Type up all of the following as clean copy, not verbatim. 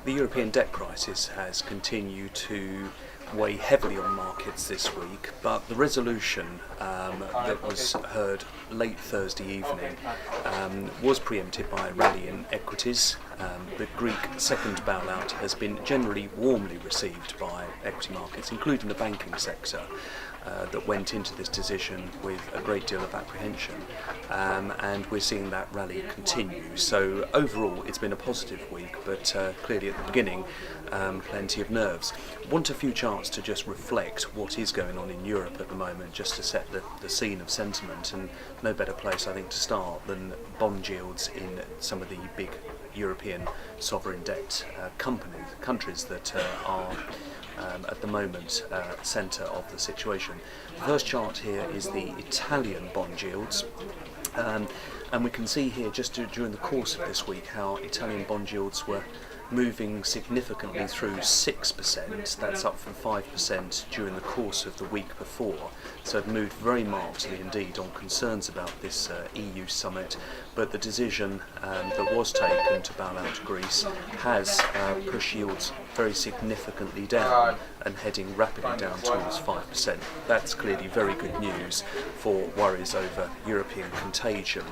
The European debt crisis has continued to weigh heavily on markets this week, but the resolution that was heard late Thursday evening was preempted by a rally in equities. The Greek second bailout has been generally warmly received by equity markets, including the banking sector, that went into this decision with a great deal of apprehension, and we're seeing that rally continue. So overall it's been a positive week, but clearly at the beginning plenty of nerves. I want a few charts to just reflect what is going on in Europe at the moment, just to set the scene of sentiment, and no better place I think to start than bond yields in some of the big European sovereign debt countries that are at the moment centre of the situation. The first chart here is the Italian bond yields, and we can see here just during the course of this week how Italian bond yields were moving significantly through 6%. That's up from 5% during the course of the week before. So it moved very markedly indeed on concerns about this EU summit, but the decision that was taken to bail out Greece has pushed yields very significantly down and heading rapidly down towards 5%. That's clearly very good news for worries over European contagion.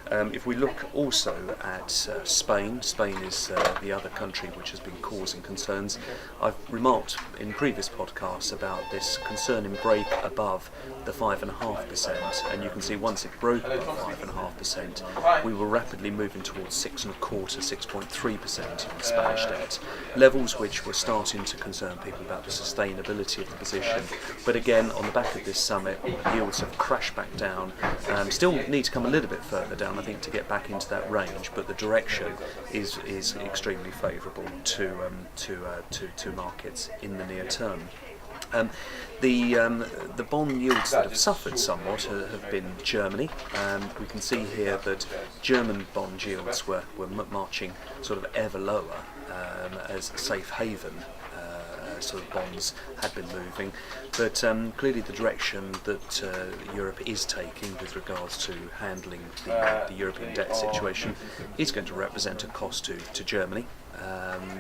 If we look also at Spain is the other country which has been causing concerns. I've remarked in previous podcasts about this concerning break above the 5.5%, and you can see once it broke above 5.5%, we were rapidly moving towards 6.25%, 6.3% in Spanish debt, levels which were starting to concern people about the sustainability of the position. But again, on the back of this summit, yields have crashed back down. Still need to come a little bit further down, I think, to get back into that range, but the direction is extremely favourable to markets in the near term. The bond yields that have suffered somewhat have been Germany. We can see here that German bond yields were marching sort of ever lower as safe haven sort of bonds had been moving, but clearly the direction that Europe is taking with regards to handling the European debt situation is going to represent a cost to Germany.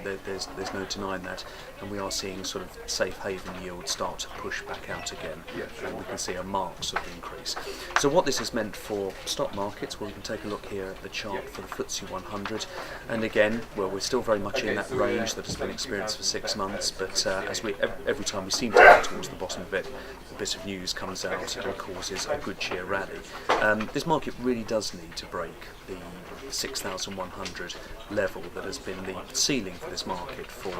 There's no denying that, and we are seeing sort of safe haven yields start to push back out again, and we can see a marked sort of increase. So what this has meant for stock markets, well, we can take a look here at the chart for the FTSE 100, and again, well, we're still very much in that range that has been experienced for 6 months, but every time we seem to get towards the bottom of it, a bit of news comes out and causes a good cheer rally. This market really does need to break the 6,100 level that has been the ceiling for this market for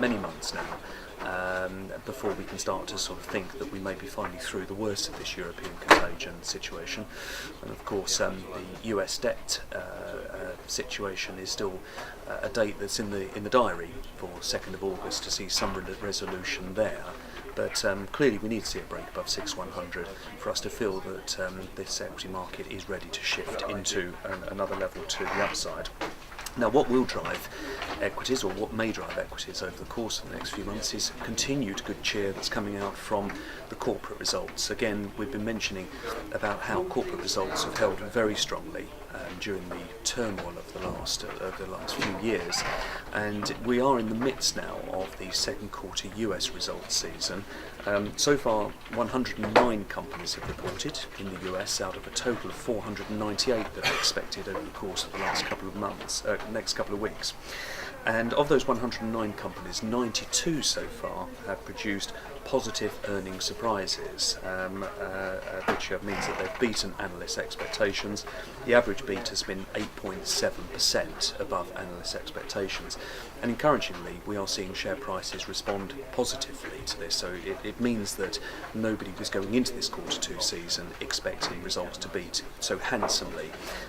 many months now, before we can start to sort of think that we may be finally through the worst of this European contagion situation. And of course the US debt situation is still a date that's in the diary for 2nd of August to see some resolution there. But clearly we need to see a break above 6,100 for us to feel that this equity market is ready to shift into another level to the upside. Now, what will drive equities, or what may drive equities over the course of the next few months, is continued good cheer that's coming out from the corporate results. Again, we've been mentioning about how corporate results have held very strongly during the turmoil of the last few years, and we are in the midst now of the second quarter US results season. So far, 109 companies have reported in the US out of a total of 498 that are expected over the course of the next couple of weeks. And of those 109 companies, 92 so far have produced positive earnings surprises, which means that they've beaten analysts' expectations. The average beat has been 8.7% above analysts' expectations. And encouragingly, we are seeing share prices respond positively to this. So it means that nobody was going into this quarter two season expecting results to beat so handsomely.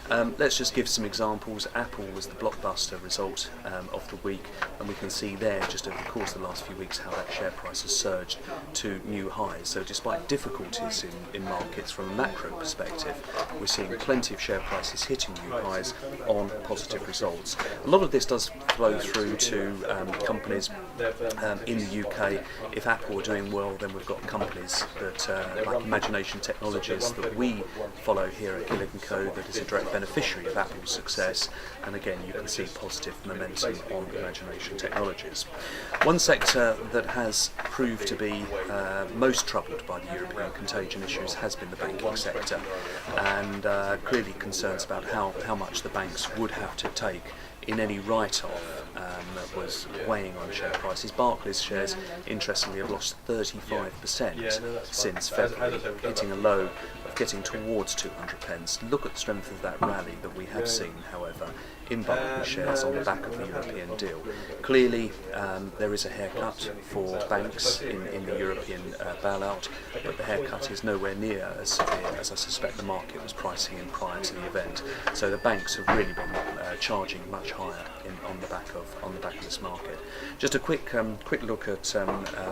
Let's just give some examples. Apple was the blockbuster result of the week, and we can see there just over the course of the last few weeks how that share price has surged to new highs. So despite difficulties in markets from a macro perspective, we're seeing plenty of share prices hitting new highs on positive results. A lot of this does flow through to companies in the UK. If Apple are doing well, then we've got companies that like Imagination Technologies that we follow here at Killik & Co. that is a direct beneficiary of Apple's success, and again you can see positive momentum on Imagination Technologies. One sector that has proved to be most troubled by the European contagion issues has been the banking sector, and clearly concerns about how much the banks would have to take in any write-off that was weighing on share prices. Barclays shares, interestingly, have lost 35% since February, hitting a low of getting towards 200 pence. Look at the strength of that rally that we have seen, however, in Barclays shares on the back of the European deal. Clearly, there is a haircut for banks in the European bailout, but the haircut is nowhere near as severe as I suspect the market was pricing in prior to the event. So the banks have really been charging much higher on the back of this market. Just a quick look at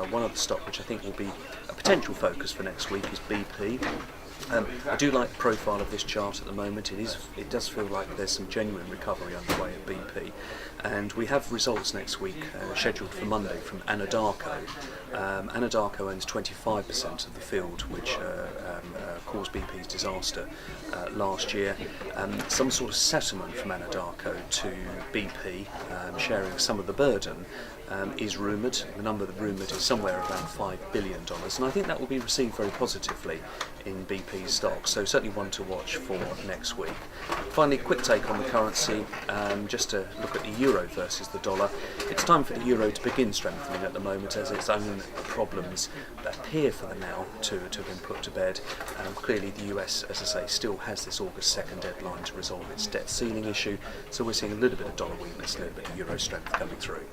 one other stock which I think will be a potential focus for next week is BP. I do like the profile of this chart at the moment. It does feel like there's some genuine recovery underway at BP, and we have results next week scheduled for Monday from Anadarko. Anadarko owns 25% of the field which caused BP's disaster last year. Some sort of settlement from Anadarko to BP, sharing some of the burden, is rumoured. The number rumoured is somewhere around $5 billion, and I think that will be received very positively in BP's stock, so certainly one to watch for next week. Finally, quick take on the currency, just to look at the euro versus the dollar. It's time for the euro to begin strengthening at the moment as its own problems appear for the now to have been put to bed. Clearly the US, as I say, still has this August 2nd deadline to resolve its debt ceiling issue, so we're seeing a little bit of dollar weakness, a little bit of euro strength coming through.